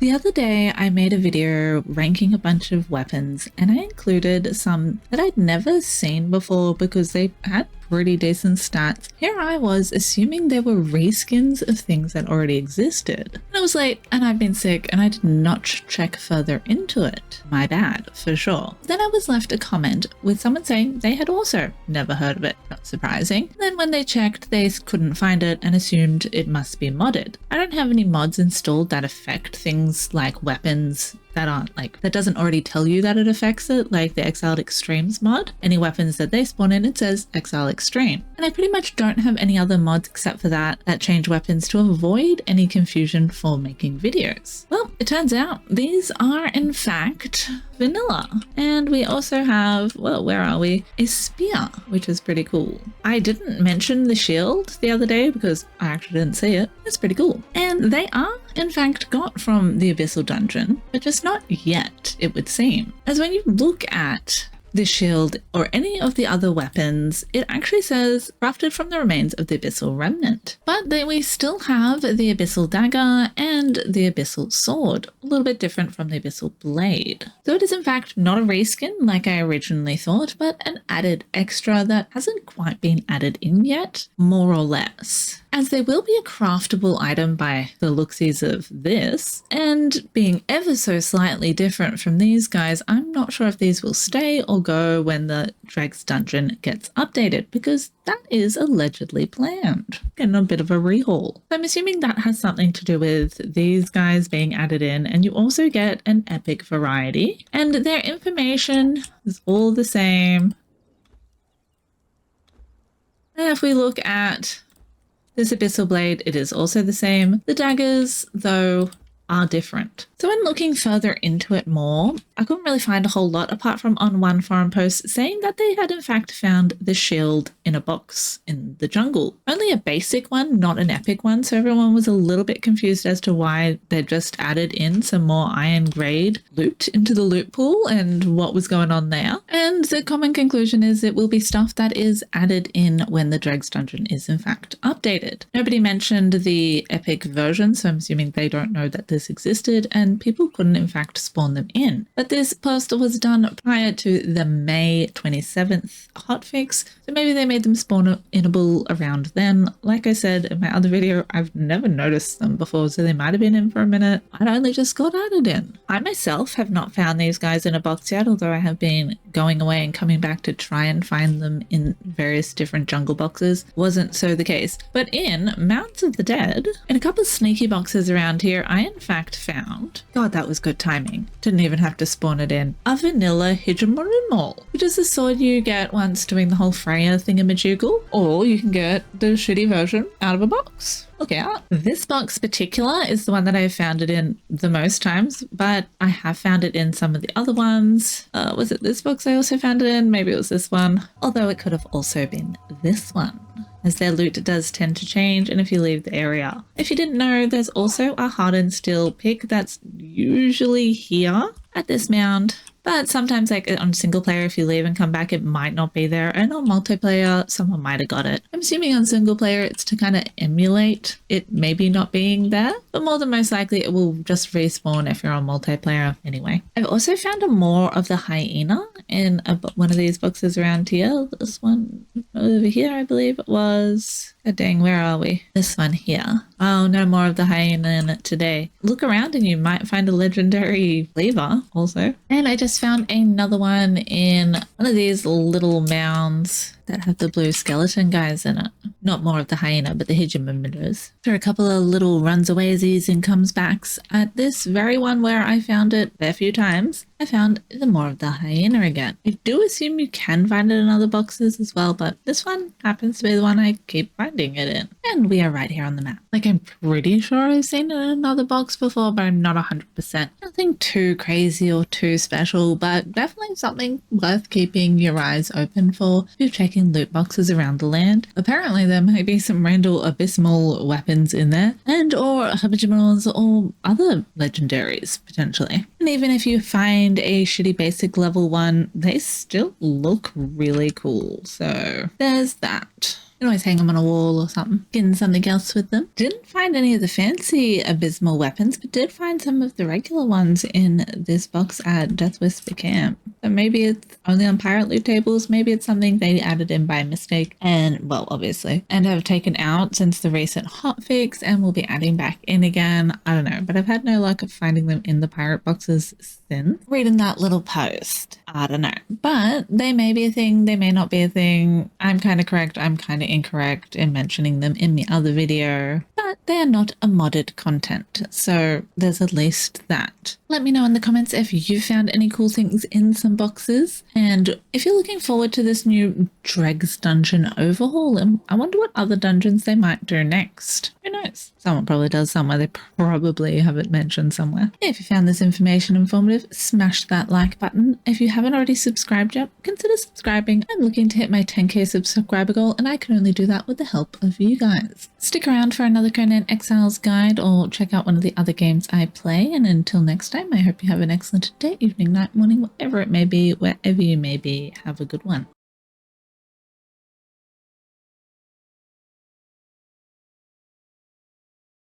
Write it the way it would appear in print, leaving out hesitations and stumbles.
The other day I made a video ranking a bunch of weapons and I included some that I'd never seen before because they had pretty decent stats. Here I was assuming they were reskins of things that already existed. And I was late and I've been sick and I did not check further into it. My bad, for sure. Then I was left a comment with someone saying they had also never heard of it. Not surprising. Then when they checked, they couldn't find it and assumed it must be modded. I don't have any mods installed that affect things like weapons that aren't that doesn't already tell you that it affects it, like the Exiled Extremes mod. Any weapons that they spawn in, it says Exile Extreme. And I pretty much don't have any other mods except for that change weapons to avoid any confusion for making videos. Well, it turns out these are in fact vanilla. And we also have, well, where are we? A spear, which is pretty cool. I didn't mention the shield the other day because I actually didn't see it. It's pretty cool. And they are in fact got from the Abyssal dungeon, but just not yet, it would seem. As when you look at the shield or any of the other weapons, it actually says crafted from the remains of the Abyssal Remnant. But then we still have the Abyssal Dagger and the Abyssal Sword, a little bit different from the Abyssal Blade. So it is in fact not a reskin like I originally thought, but an added extra that hasn't quite been added in yet, more or less. As they will be a craftable item by the looksies of this, and being ever so slightly different from these guys, I'm not sure if these will stay or go when the Dregs dungeon gets updated, because that is allegedly planned. Getting a bit of a rehaul. So I'm assuming that has something to do with these guys being added in, and you also get an epic variety, and their information is all the same. And if we look at this Abyssal Blade, it is also the same. The daggers, though, are different. So when looking further into it more, I couldn't really find a whole lot apart from on one forum post saying that they had in fact found the shield in a box in the jungle. Only a basic one, not an epic one, so everyone was a little bit confused as to why they just added in some more iron grade loot into the loot pool and what was going on there. And the common conclusion is it will be stuff that is added in when the Dregs dungeon is in fact updated. Nobody mentioned the epic version, so I'm assuming they don't know that this existed and people couldn't in fact spawn them in. But this post was done prior to the May 27th hotfix, so maybe they made them spawn-inable around then. Like I said in my other video, I've never noticed them before, so they might have been in for a minute. I'd only just got added in. I myself have not found these guys in a box yet, although I have been going away and coming back to try and find them in various different jungle boxes. Wasn't so the case. But in Mounds of the Dead, in a couple of sneaky boxes around here, I in fact found, God, that was good timing, didn't even have to spawn it in, a vanilla Heatstroke, which is the sword you get once doing the whole Freya thingamajiggle, or you can get the shitty version out of a box. Look out. This box particular is the one that I have found it in the most times, but I have found it in some of the other ones. Was it this box I also found it in? Maybe it was this one, although it could have also been this one, as their loot does tend to change and if you leave the area. If you didn't know, there's also a hardened steel pick that's usually here at this mound. But sometimes like on single player, if you leave and come back, it might not be there. And on multiplayer, someone might have got it. I'm assuming on single player, it's to kind of emulate it maybe not being there. But more than most likely, it will just respawn if you're on multiplayer anyway. I've also found more of the hyena in one of these boxes around here. This one over here, I believe it was. God dang, where are we? This one here. Oh, no more of the hyena in it today. Look around and you might find a legendary lever also. And I just found another one in one of these little mounds that have the blue skeleton guys in it. Not more of the hyena, but the Hijimimitas. There are a couple of little runs-awaysies and comes backs. At this very one where I found it a few times, I found the more of the hyena again. I do assume you can find it in other boxes as well, but this one happens to be the one I keep finding it in. And we are right here on the map. Like, I'm pretty sure I've seen it in another box before, but I'm not 100%. Nothing too crazy or too special, but definitely something worth keeping your eyes open for if you're checking loot boxes around the land. Apparently there might be some random abysmal weapons in there, and or habijimals or other legendaries potentially. And even if you find a shitty basic level one, they still look really cool. So there's that. can always hang them on a wall or something. Skin something else with them. Didn't find any of the fancy abysmal weapons, but did find some of the regular ones in this box at Death Whisper Camp. So maybe it's only on pirate loot tables. Maybe it's something they added in by mistake and, well, obviously, and have taken out since the recent hotfix and will be adding back in again. I don't know, but I've had no luck of finding them in the pirate boxes since reading that little post. I don't know, but they may be a thing. They may not be a thing. I'm kind of correct. I'm kind of incorrect in mentioning them in the other video, but they are not a modded content. So there's at least that. Let me know in the comments if you found any cool things in some boxes. And if you're looking forward to this new Dregs dungeon overhaul, and I wonder what other dungeons they might do next. Who knows? Someone probably does somewhere. They probably have it mentioned somewhere. If you found this information informative, smash that like button. If you haven't already subscribed yet, consider subscribing. I'm looking to hit my 10k subscriber goal, and I can only do that with the help of you guys. Stick around for another Conan Exiles guide or check out one of the other games I play. And until next time, I hope you have an excellent day, evening, night, morning, whatever it may be, wherever you may be. Have a good one.